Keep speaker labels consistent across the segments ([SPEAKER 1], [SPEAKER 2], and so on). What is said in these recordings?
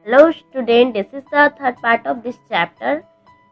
[SPEAKER 1] Hello student, this is the third part of this chapter,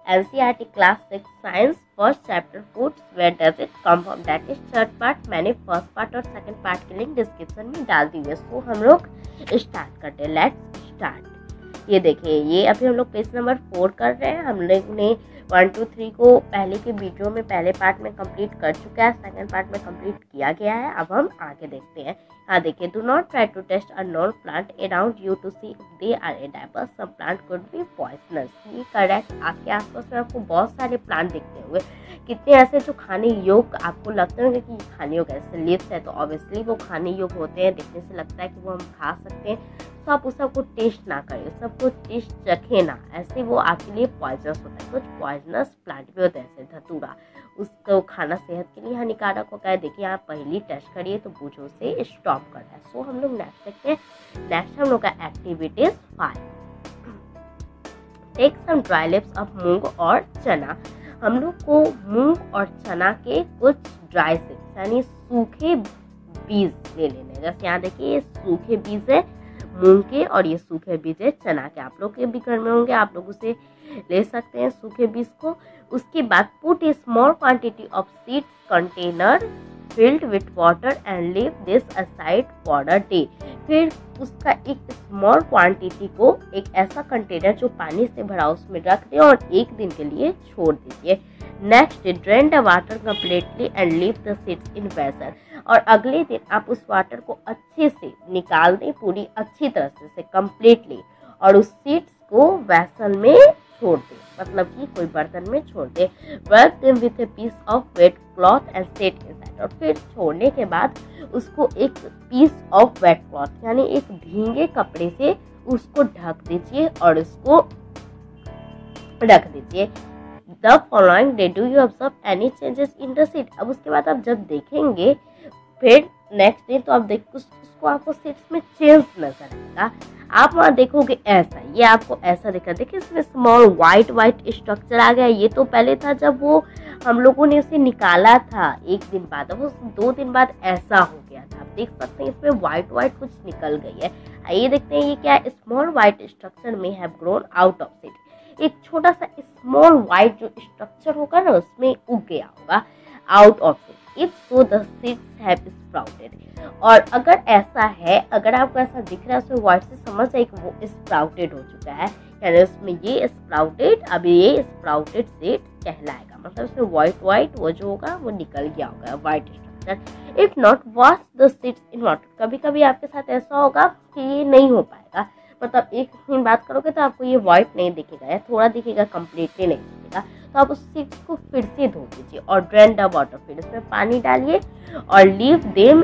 [SPEAKER 1] NCERT class 6 science, first chapter foods, where does it come from, that is third part. मैंने first part और second part की link description में डाल दी है। सो हम लोग start करते हैं, लेट्स स्टार्ट। ये देखिए, ये अभी हम लोग पेज नंबर 4 कर रहे हैं। हम लोग ने 1 2 3 को पहले के वीडियो में पहले पार्ट में कंप्लीट कर चुका है, सेकंड पार्ट में कंप्लीट किया गया है। अब हम आगे देखते हैं। हाँ देखिए, do not try to test a non plant around you to see if they are edible, some plant could be poisonous. ये करेक्ट। आपके आसपास में आपको बहुत सारे प्लांट दिखते हुए, कितने ऐसे जो खाने योग्य आपको लगते होंगे कि खाने योग्य, ऐसे लीव्स है तो ऑब्वियसली वो खाने योग्य होते हैं, दिखने से लगता है कि वो हम खा सकते हैं। तो आप उस सबको टेस्ट ना करें, उस सबको टेस्ट चखें ना, ऐसे वो आपके लिए पॉइजनस होता है। कुछ पॉइजनस प्लांट भी होते हैं, जैसे धतूरा, उसको खाना सेहत के लिए हानिकारक होता है। देखिए, आप पहली टेस्ट करिए तो बूझो से स्टॉप करना है। सो हम लोग नेक्स्ट देखते हैं। नेक्स्ट हम लोग का activities 5। Take some dry leaves of moong और चना। हम लोग को मूंग और चना के कुछ ड्राई लिव्स यानी सूखे बीज ले लेने हैं। जैसे यहाँ देखिए, ये सूखे बीज है मूंग के और ये सूखे बीज है चना के। आप लोग के भी घर में होंगे, आप लोग उसे ले सकते हैं सूखे बीज को। उसके बाद put A small quantity of seeds container filled with water and leave this aside for a day. फिर उसका एक स्मॉल क्वांटिटी को एक ऐसा कंटेनर जो पानी से भरा उसमें रख दें और एक दिन के लिए छोड़ दीजिए। Next, drain the water completely and leave the seeds in vessel. और अगले दिन आप उस वाटर को अच्छे से निकाल दें, पूरी अच्छी तरह से कम्प्लीटली, और उस सीड्स को वेसल में छोड़ दें, मतलब कि कोई बर्तन में छोड़ दें। Work them with a piece of wet cloth and set inside. और फिर छोड़ने के बाद उसको एक पीस ऑफ वेट क्लॉथ यानी एक भीगे कपड़े से उसको ढक दीजिए और उसको रख दीजिए। The following day do you observe any changes in the seed. अब उसके बाद आप जब देखेंगे फिर नेक्स्ट डे, तो आप देख उसको आपको सीड्स में चेंज नजर आएगा। आप वहाँ देखोगे ऐसा, ये आपको ऐसा दिखा। देखिए, इसमें स्मॉल वाइट स्ट्रक्चर आ गया। ये तो पहले था जब वो हम लोगों ने उसे निकाला था एक दिन बाद, वो 2 दिन बाद ऐसा हो गया था। आप देख सकते हैं इसमें वाइट कुछ निकल गई है। आइए देखते हैं ये क्या है। स्मॉल वाइट स्ट्रक्चर में have grown out of seed. एक छोटा सा स्मॉल वाइट जो स्ट्रक्चर होगा ना, उसमें उग गया होगा out of seed. If so the seeds have sprouted. और अगर ऐसा है, अगर आपको ऐसा दिख रहा है उसमें वाइट से, समझ जाए कि वो स्प्राउटेड हो चुका है, यानी उसमें ये स्प्राउटेड, अभी ये स्प्राउटेड सीड कहलाएगा। मतलब उसमें वाइट वो जो होगा वो निकल गया होगा white structure. If not, wash the seeds in water. कभी कभी आपके साथ ऐसा होगा कि ये नहीं हो पाएगा, मतलब एक दिन बात करोगे तो आपको ये वाइट नहीं दिखेगा या थोड़ा दिखेगा, कंप्लीटली नहीं दिखेगा। तो आप उस सीड्स को फिर से धो दीजिए और ड्रेन द वाटर, फिर इसमें पानी डालिए और leave them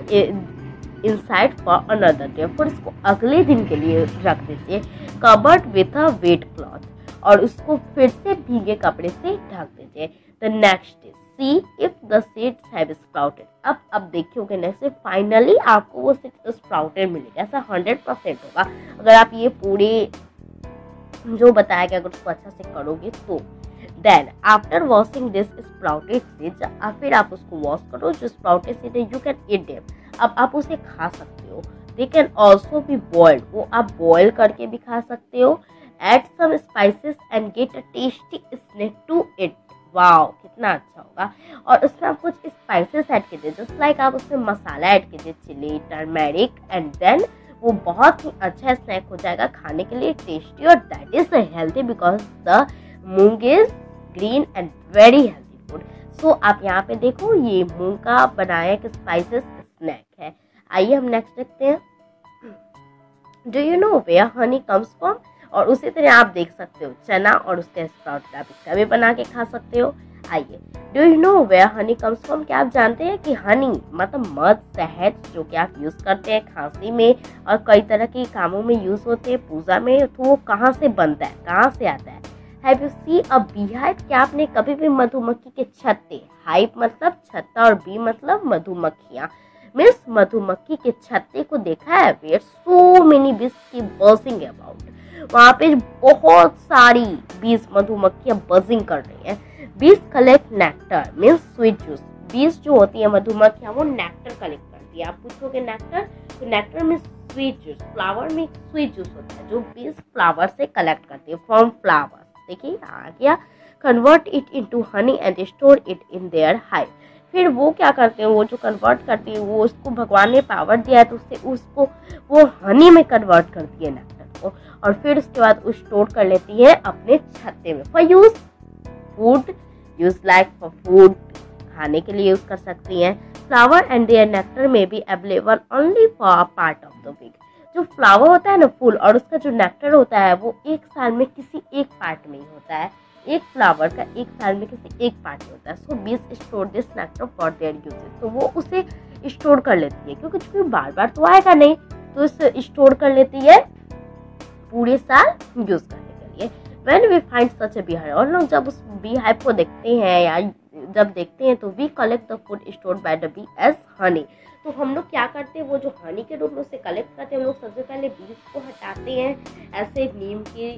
[SPEAKER 1] inside for another day. फिर इसको अगले दिन के लिए रख दीजिए covered with a wet cloth, और उसको फिर से भीगे कपड़े से ढक दीजिए। The next day see if the seeds have sprouted. अब देखिए नेक्स्ट डे फाइनली आपको वो सीड्स स्प्राउटेड मिलेगा। ऐसा 100% होगा अगर आप ये पूरे जो बताया गया अगर उसको अच्छा से करोगे तो। Then after washing this sprouted seeds, फिर आप उसको वॉश करो। जो स्प्राउटेड सीड है यू कैन ईट देम। अब आप उसे खा सकते हो। They can also be boiled, वो आप बॉयल करके भी खा सकते हो। Add some spices and get a tasty snack to it. Wow, कितना अच्छा होगा। और उसमें आप कुछ स्पाइसेस ऐड कीजिए, जस्ट लाइक आप उसमें मसाला ऐड कीजिए, चिली, टर्मेरिक, एंड देन वो बहुत ही अच्छा स्नैक हो जाएगा खाने के लिए, टेस्टी, और that is healthy because the moong is green and very healthy food. So आप यहाँ पे देखो, ये मूंग का बनाया एक स्पाइसेस स्नैक है। आइए हम नेक्स्ट देखते हैं। Do you know where honey comes from. और उसी तरह आप देख सकते हो चना और उसके स्प्राउट, आप इसका भी बना के खा सकते हो। आइए, do you know where honey comes from. क्या आप जानते हैं कि हनी मतलब मध, शहद, जो कि आप यूज करते हैं खांसी में और कई तरह के कामों में यूज होते हैं, पूजा में, तो वो कहाँ से बनता है, कहाँ से आता है। Have you see a beehive. क्या आपने कभी भी मधुमक्खी के छत्ते, हाइव मतलब छत्ता और बी मतलब मधुमक्खियाँ, मीन्स मधुमक्खी के छत्ते को देखा है। वेयर सो मेनी बीज की बजिंग अबाउट। वहाँ पे बहुत सारी बीज मधुमक्खियाँ बजिंग कर रही हैं। बीज collect nectar means sweet juice. बीज जो होती है मधुमक्खियाँ वो नेक्टर कलेक्ट करती है। आप पूछोगे नेक्टर, तो nectar means sweet juice, flower में स्वीट जूस होता है जो बीज फ्लावर से कलेक्ट करती है फ्रॉम फ्लावर। देखिए आ गया, convert it into honey and store it in their hive. फिर वो क्या करते हैं, वो जो कन्वर्ट करती है, वो उसको भगवान ने पावर दिया है तो उससे उसको वो हनी में कन्वर्ट करती है नेक्टर को, और फिर उसके बाद वो स्टोर कर लेती है अपने छत्ते में for use food, use like for food, खाने के लिए यूज कर सकती हैं। फ्लावर एंड देयर नेक्टर में be available only for part of the week. जो फ्लावर होता है ना फूल, और उसका जो नेक्टर होता है वो एक साल में किसी एक पार्ट में ही होता है, एक फ्लावर का एक साल में किसी एक पार्ट में होता है। सो बीज store this nectar for their uses, तो वो उसे स्टोर कर लेती है क्योंकि चूंकि बार बार तो आएगा नहीं, तो इसे स्टोर कर लेती है पूरे साल यूज करने के लिए। When we find such a beehive, और लोग जब उस beehive को देखते हैं या जब देखते हैं तो we collect the food stored by the bee as honey। तो हम लोग क्या करते हैं, वो जो हनी के रूप में उसे कलेक्ट करते हैं, हम लोग सबसे पहले बीज को हटाते हैं ऐसे नीम के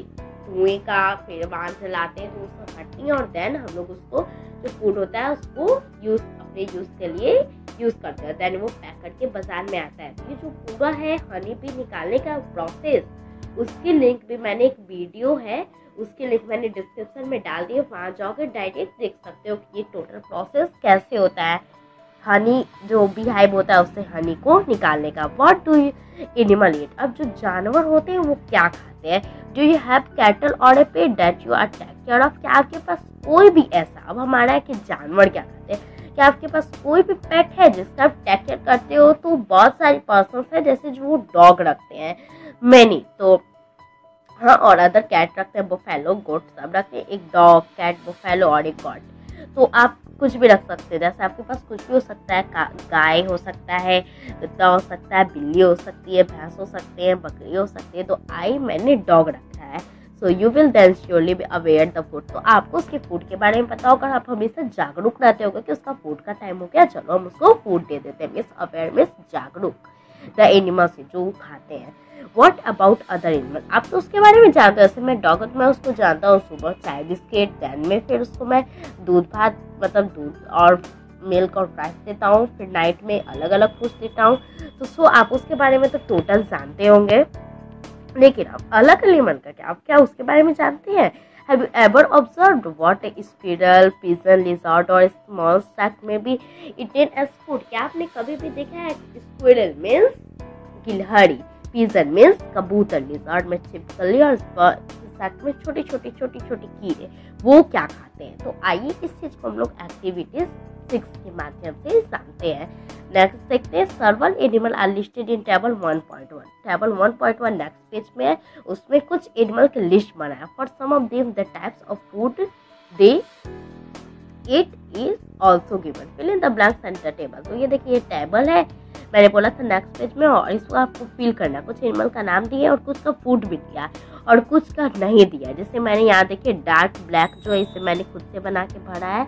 [SPEAKER 1] धुएं का, फिर बांध जलाते हैं तो उसको हटती हैं, और देन हम लोग उसको जो फूड होता है उसको यूज अपने यूज के लिए यूज करते हैं। देन वो पैक करके बाजार में आता है। तो ये जो पूरा है हनी बी निकालने का प्रोसेस, उसकी लिंक भी मैंने एक वीडियो है, उसकी लिंक मैंने डिस्क्रिप्शन में डाल दी है, वहाँ जाकर डायरेक्ट देख सकते हो कि ये टोटल प्रोसेस कैसे होता है हनी जो बीहाइव होता है उससे हनी को निकालने का। व्हाट डू एनिमल ईट, अब जो जानवर होते हैं वो क्या खाते हैं। डू यू हैव कैटल और a pet that you are take care of, क्या आपके पास कोई भी ऐसा, अब हमारा है कि जानवर क्या खाते हैं, क्या आपके पास कोई भी पेट है जिसका आप टेक केयर करते हो। तो बहुत सारी पर्सन है जैसे जो वो डॉग रखते हैं मैनी, तो हाँ, और अदर कैट रखते हैं, बुफेलो गोट सब रखते हैं, एक डॉग कैट बुफेलो और एक गॉट। तो आप कुछ भी रख सकते हैं, जैसे आपके पास कुछ भी हो सकता है, गाय हो सकता है, कुत्ता हो सकता है, बिल्ली हो सकती है, भैंस हो सकती है, बकरी हो सकती है। तो मैंने डॉग रखा है। So you will then surely be aware the food, तो आपको उसके फूड के बारे में पता होगा, आप हमेशा जागरूक रहते होगा कि उसका फूड का टाइम हो गया, चलो हम उसको फूड दे देते हैं। मीन्स अवेयर मीन्स जागरूक द एनिमल्स जो खाते हैं। What about other animal, आप तो उसके बारे में जानते हो, जैसे मैं डॉग तो मैं उसको जानता हूँ, सुबह चाय बिस्किट, देन में फिर उसको मैं दूध भात मतलब दूध और मिल्क और राइस देता हूँ, फिर नाइट में अलग अलग फूड देता हूँ। तो सो आप उसके बारे में तो टोटल जानते होंगे, लेकिन आप अलग एनिमल का क्या, आप क्या उसके बारे में जानते हैं। Have you ever observed what a squirrel, pigeon, lizard or small insect may be eaten as food, क्या आपने कभी भी देखा है squirrel means गिलहरी, पिजन मीन्स कबूतर, लिजर्ड में छिपकली, और इंसेक्ट में छोटी छोटी कीड़े, वो क्या खाते हैं। तो आइए इस चीज को हम लोग एक्टिविटीज 6 के माध्यम से जानते हैं। नेक्स्ट देखते हैं, several animal are listed in table 1.1। Table 1.1 next page में है, उसमें कुछ एनिमल की लिस्ट बनाया। For some of them the types of food they eat is also given, fill in the blanks and the table. तो ये देखिए ये टेबल है, मैंने बोला था नेक्स्ट पेज में, और इसको आपको फिल करना, कुछ एनिमल का नाम दिया और कुछ का फूड भी दिया और कुछ का नहीं दिया। जैसे मैंने यहाँ देखिए डार्क ब्लैक जो है इसे मैंने खुद से बना के भरा है,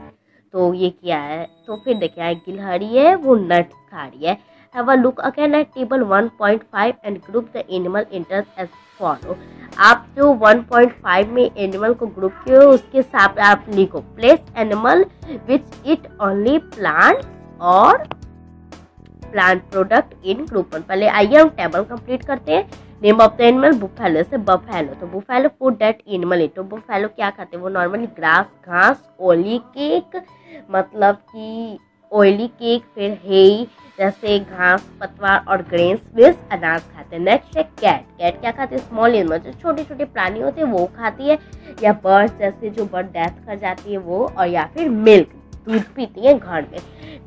[SPEAKER 1] तो ये किया है। तो फिर देखिए गिलहरी है, वो नट्स खा रही है। Have a look again at table 1.5 and group the animal interest as follow. आप जो 1.5 में एनिमल को ग्रुप किए हो उसके साथ आप लिखो, place animal which it only plant और प्लांट प्रोडक्ट इन ग्रुप 1। पहले आइए हम टेबल कंप्लीट करते हैं। Name of the animal buffalo से बफेलो, तो buffalo food that animal it, तो बुफेलो क्या खाते हैं, वो नॉर्मली ग्रास घास, ऑयली केक मतलब कि ऑयली केक, फिर हेई जैसे घास पतवार और ग्रेन्स बेस अनाज खाते हैं। नेक्स्ट है कैट, कैट क्या खाते हैं, स्मॉल एनिमल जो छोटे छोटे प्राणी होते हैं वो खाती है, या बर्ड जैसे जो बर्ड डेथ कर जाती है वो, और या फिर मिल्क दूध पीती है घर में।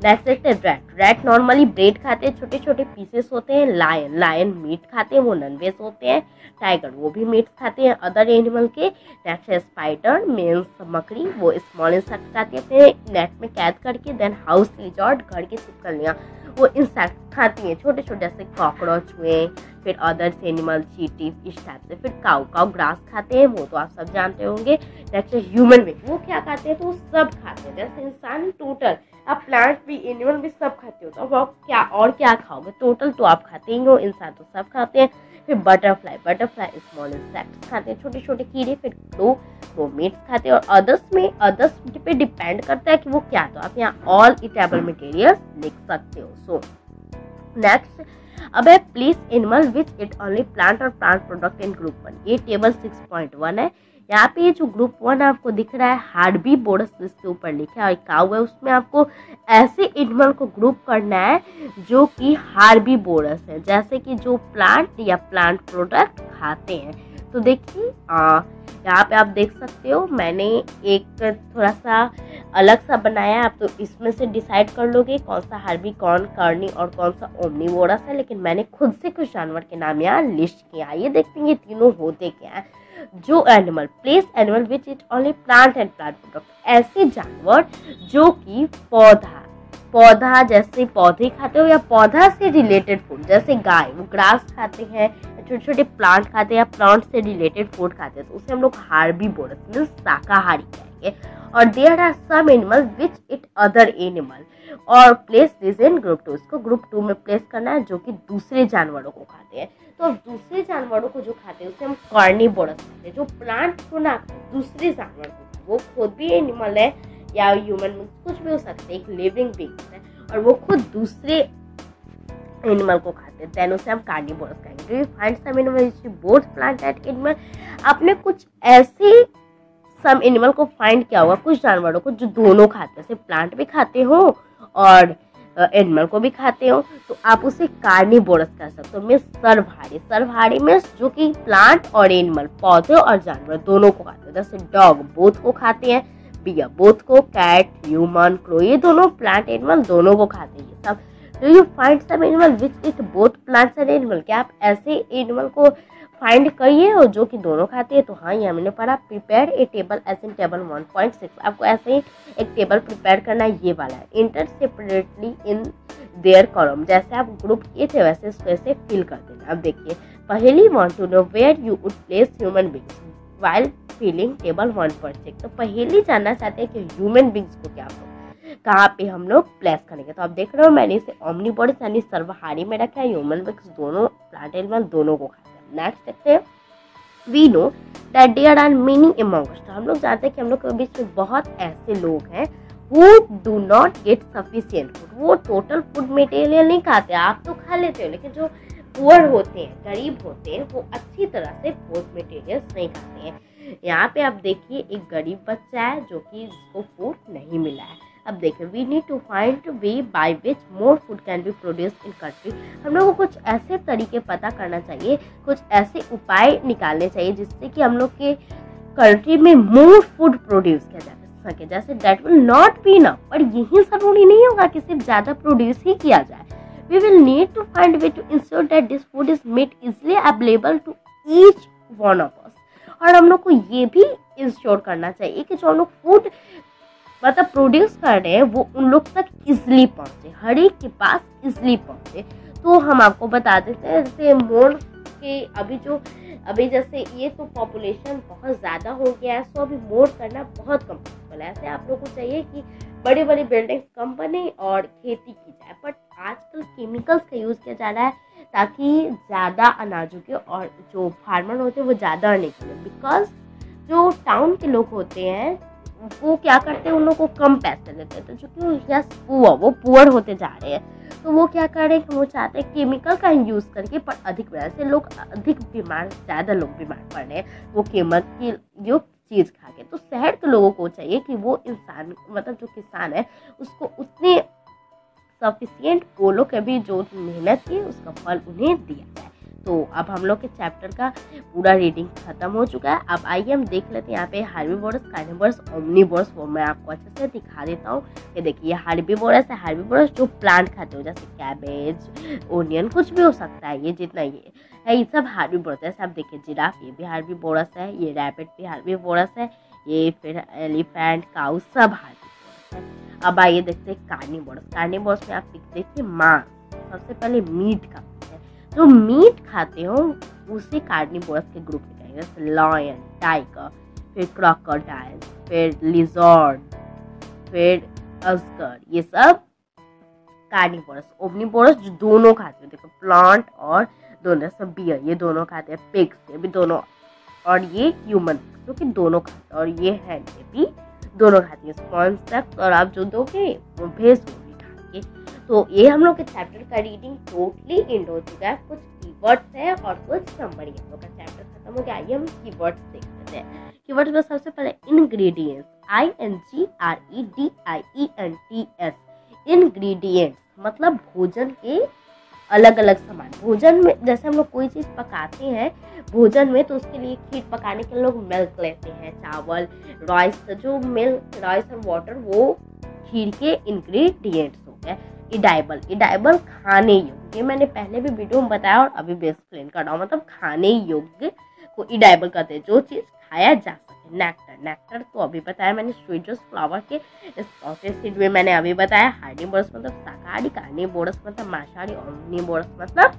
[SPEAKER 1] नेक्स्ट है रैट, रैट नॉर्मली ब्रेड खाते हैं, छोटे छोटे पीसेस होते हैं। लायन, लायन मीट खाते हैं, वो नॉनवेज होते हैं। टाइगर, वो भी मीट खाते हैं अदर एनिमल के। नेक्स्ट है स्पाइडर मीन्स मकड़ी, वो स्मॉल इंसेक्ट खाती है अपने नेट में कैद करके। देन हाउस लिजर्ड, घर की छिपकलियाँ, वो इंसेक्ट खाती हैं छोटे छोटे जैसे कॉकरोच हुए, फिर अदर्स एनिमल चींटी इस टाइप से। फिर काऊ, काऊ ग्रास खाते हैं, वो तो आप सब जानते होंगे। नेक्स्ट है ह्यूमन बीइंग, वो क्या खाते हैं, तो वो सब खाते हैं जैसे इंसान टोटल, आप प्लांट भी एनिमल भी सब खाते हो, तो आप क्या और क्या खाओगे, टोटल तो आप खाते ही हो, इंसान तो सब खाते हैं। फिर बटरफ्लाई, बटरफ्लाई स्मॉल इंसेक्ट्स खाते हैं छोटे छोटे कीड़े। फिर क्रो, वो मीट्स खाते हैं। और अदर्स में, अदर्स पे डिपेंड करता है कि वो क्या, तो आप यहाँ ऑल ईटेबल मटेरियल लिख सकते हो। सो नेक्स्ट अब है place animal which it only plant और प्लांट प्रोडक्ट इन ग्रुप 1। ये टेबल 6.1 है। यहाँ पे जो ग्रुप 1 आपको दिख रहा है हार्बीवोरस जिसके ऊपर लिखा है काउ है, उसमें आपको ऐसे एनिमल को ग्रुप करना है जो कि हार्बीवोरस है, जैसे कि जो प्लांट या प्लांट प्रोडक्ट खाते हैं। तो देखिए यहाँ पे आप देख सकते हो मैंने एक थोड़ा सा अलग सा बनाया है। आप तो इसमें से डिसाइड कर लोगे कौन सा हार्बी, कौन कार्नी और कौन सा ओमनीवोरस है, लेकिन मैंने खुद से कुछ जानवर के नाम यहाँ लिस्ट किया। ये देखते हैं ये तीनों होते क्या है। जो animal place animal which it only plant and plant product, ऐसे जानवर जो कि पौधा जैसे पौधे खाते हो या पौधा से रिलेटेड फूड, जैसे गाय वो ग्रास खाते हैं, छोटे छोटे प्लांट खाते हैं या प्लांट से रिलेटेड फूड खाते हैं, तो उसे हम लोग हार्बीवोरस मींस शाकाहारी कहेंगे। और there are some animal which eat other animal और प्लेस दिस इन ग्रुप 2। इसको ग्रुप 2 में प्लेस करना है जो कि दूसरे जानवरों को खाते हैं। तो अब दूसरे जानवरों को जो खाते हैं उसे हम कार्निवोरस कहते हैं। जो प्लांट को ना दूसरे जानवर को, वो खुद भी एनिमल है या ह्यूमन कुछ भी हो सकते हैं, एक लिविंग बीइंग है और वो खुद दूसरे एनिमल को खाते हैं, देन उसे हम कार्निवोरस कहेंगे। Do you find some animal which both plant and animal? आपने कुछ ऐसे सम एनिमल को फाइंड किया होगा, कुछ जानवरों को जो दोनों खाते हैं, प्लांट भी खाते हो और एनिमल को भी खाते हो, तो आप उसे कार्निवोरस कह सकते हो। मीन्स सर्वहारी मीन्स जो कि प्लांट और एनिमल पौधे और जानवर दोनों को खाते हैं। जैसे डॉग बोथ को खाते हैं, बियर बोथ को, कैट, ह्यूमन, क्रो ये दोनों प्लांट एनिमल दोनों को खाते हैं। ये सब do you find some animal which eat both plants and animal? क्या आप ऐसे एनिमल को फाइंड करिए हो जो कि दोनों खाते हैं? तो हाँ, ये हमने पढ़ा prepare a table as in table 1.6। आपको ऐसे ही एक टेबल प्रिपेयर करना है, ये वाला है। Inter separately in their column, जैसे आप ग्रुप किए थे वैसे इसको ऐसे फिल कर देना। अब देखिए पहली want to know where you would place human beings while filling table 1.6। तो पहली जानना चाहते हैं कि ह्यूमन बीइंग्स को क्या कहाँ पे हम लोग प्लेस करेंगे। तो आप देख रहे हो मैंने इसे ओमनीवोरस यानी सर्वहारी में रखा है। ह्यूमन बीइंग्स दोनों प्लांट एनिमल दोनों को खाते हैं। नेक्स्ट देखते हैं, we know that there are many among us. तो हम लोग जानते हैं कि हम लोग के बीच में बहुत ऐसे लोग हैं who do not get sufficient food। वो टोटल फूड मटेरियल नहीं खाते, आप तो खा लेते हो, लेकिन जो पुअर होते हैं, गरीब होते हैं, वो अच्छी तरह से फूड मटेरियल्स नहीं खाते हैं। यहाँ पे आप देखिए एक गरीब बच्चा है जो कि जिसको फूड नहीं मिला है। अब देखिए we need to find way by which more food can be produced in country. हम लोग को कुछ ऐसे तरीके पता करना चाहिए, कुछ ऐसे उपाय निकालने चाहिए जिससे कि हम लोग के कंट्री में मोर फूड प्रोड्यूस किया जा सके। जैसे that will not be enough, पर यही जरूरी नहीं होगा कि सिर्फ ज़्यादा प्रोड्यूस ही किया जाए। We will need to find a way to ensure that this food is made easily available to each one of us। और हम लोग को ये भी इंश्योर करना चाहिए कि जो हम लोग फूड मतलब प्रोड्यूस कर रहे हैं वो उन लोग तक इजिली पहुँचे, हर एक के पास इजिली पहुँचे। तो हम आपको बता देते हैं जैसे मोर के अभी जैसे ये तो पॉपुलेशन बहुत ज़्यादा हो गया है, सो अभी मोर करना बहुत कम पॉसिबल है। ऐसे आप लोग को चाहिए कि बड़ी बड़ी बिल्डिंग्स कम बने और खेती की जाए, बट आजकल केमिकल्स का यूज़ किया जा रहा है ताकि ज़्यादा अनाजों के और जो फार्मर होते हैं वो ज़्यादा अर्निंग करें। बिकॉज जो टाउन के लोग होते हैं वो क्या करते हैं, उन लोगों को कम पैसे देते हैं, तो चूँकि वो पुअर होते जा रहे हैं, तो वो क्या करें कि वो चाहते हैं केमिकल का यूज़ करके, पर अधिक वजह से लोग अधिक बीमार, ज़्यादा लोग बीमार पड़ रहे हैं वो केमिकल की जो चीज़ खा के। तो शहर के लोगों को चाहिए कि वो इंसान मतलब जो किसान है उसको उतने सफिशिएंट बोलो कि भी जो मेहनत की उसका फल उन्हें दिया जाए। तो अब हम लोग के चैप्टर का पूरा रीडिंग खत्म हो चुका है। अब आइए हम देख लेते हैं यहाँ पे हार्बीवोरस, कार्निवोरस, ओमनीवोरस। वो मैं आपको अच्छे से दिखा देता हूँ। ये देखिए हार्बीवोरस है, हार्बीवोरस जो प्लांट खाते हो जैसे कैबेज, ओनियन, कुछ भी हो सकता है, ये जितना ये है ये सब हार्बीवोरस है। जैसे आप देखिए जिराफ, ये भी हार्बीवोरस है, ये रैबिट भी हार्बीवोरस है, ये फिर एलिफेंट, काऊ सब हार्बीवोरस है। अब आइए देखते हैं कार्निवोरस। कार्निवोरस में आप देखिए मांस, सबसे पहले मीट का है, जो मीट खाते हो उसे कार्निवोरस के ग्रुप में कहेंगे। जैसे लॉयन, टाइगर, फिर क्रोकोडाइल, फिर लिजर्ड, फिर अजगर, ये सब कार्निवोरस। ओमनीवोरस जो दोनों खाते हो, देखो प्लांट और दोनों सब, बियर ये दोनों खाते हैं, पिग्स ये भी दोनों, और ये ह्यूमन जो कि दोनों खाते हैं, और ये है ये भी दोनों खाती है। स्पॉन्ज तक और आप जो दोगे वो भेज दोगे खा के। तो ये हम लोग के चैप्टर का रीडिंग टोटली एंड हो चुका है। कुछ कीवर्ड्स है और कुछ समरी। हम लोग का चैप्टर खत्म हो गया। आइए हम कीवर्ड्स देख लेते हैं। कीवर्ड्स में सबसे पहले इंग्रेडिएंट्स, INGREDIENTS। इंग्रेडिएंट्स मतलब भोजन के अलग अलग सामान। भोजन में जैसे हम लोग कोई चीज़ पकाते हैं भोजन में, तो उसके लिए खीर पकाने के लिए लोग मिल्क लेते हैं, चावल, राइस, जो मिल्क, राइस और वाटर वो खीर के इंग्रेडिएंट्स हो गए। इडाइबल, इडाइबल खाने योग्य, ये मैंने पहले भी वीडियो में बताया और अभी भी एक्सप्लेन कर रहा हूँ, मतलब खाने योग्य को इडाइबल कहते हैं, जो चीज़ खाया जा सके। नेक्टर, नेक्टर तो अभी बताया मैंने, स्वीटस फ्लावर के सीड में मैंने अभी बताया। हार्निवोरस मतलब शाकाहारी, कार्निवोरस मतलब मांसाहारी, ओमनिवोरस मतलब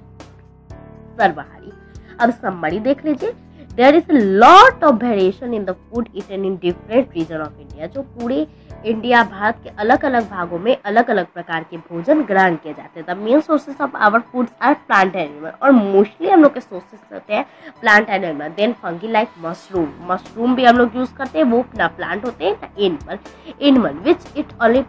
[SPEAKER 1] सर्वाहारी। अब समरी देख लीजिए। There is a lot of variation in the food eaten in different region of India. जो पूरे इंडिया, भारत के अलग अलग भागों में अलग अलग प्रकार के भोजन ग्रहण किए जाते हैं। The main sources of our foods are plant and animal, और मोस्टली हम लोग के सोर्सेज होते हैं plant and animal. Then fungi like mushroom, mushroom भी हम लोग यूज करते हैं, वो ना प्लांट होते हैं ना animal. Animal which it only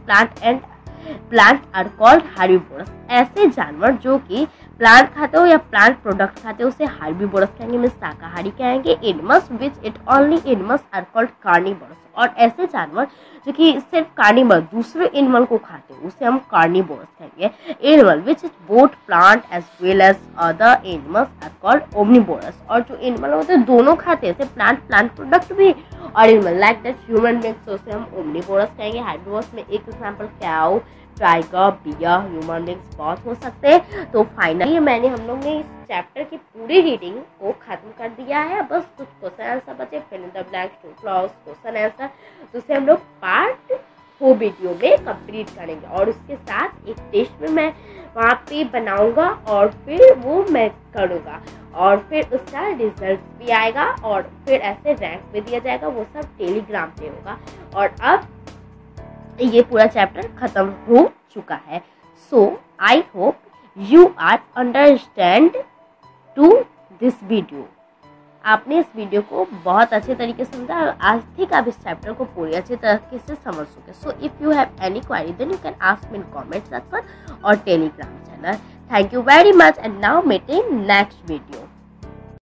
[SPEAKER 1] plant are called herbivorous. ऐसे जानवर जो कि प्लांट खाते हो या प्लांट प्रोडक्ट खाते हो उसे हार्बिवोरस कहेंगे, मीन्स शाकाहारी कहेंगे। Animals which it only animals are called carnivorous. और ऐसे जानवर जो कि सिर्फ कार्निवोरस दूसरे एनिमल को खाते हो उसे हम कार्निवोरस कहेंगे। Animal which is both plant as well as other animals are called omnivorous. और जो एनिमल होते हैं दोनों खाते हैं, प्लांट प्रोडक्ट भी और animal like that human beings, उसे हम ओमनिवोरस कहेंगे। हार्बिवोरस में एक एग्जांपल काऊ, टाइगर, बियर, ह्यूमन बींग्स बहुत हो सकते हैं। तो फाइनली मैंने हम लोग ने इस चैप्टर की पूरी रीडिंग को खत्म कर दिया है। बस कुछ क्वेश्चन आंसर बचे, fill in the blanks, two clause, question answer, तो उसे हम लोग पार्ट 4 वीडियो में कंप्लीट करेंगे। और उसके साथ एक टेस्ट में मैं वहाँ पे बनाऊंगा और फिर वो मैं करूँगा और फिर उसका रिजल्ट भी आएगा और फिर ऐसे रैंक भी दिया जाएगा, वो सब टेलीग्राम पे होगा। और अब ये पूरा चैप्टर खत्म हो चुका है। So I hope you are understand to this video. आपने इस वीडियो को बहुत अच्छे तरीके से समझा और आज ठीक आप इस चैप्टर को पूरी अच्छी तरीके से समझ चुके। So if you have any query then you can ask me in comment section और Telegram channel. Thank you very much and now meet in next video.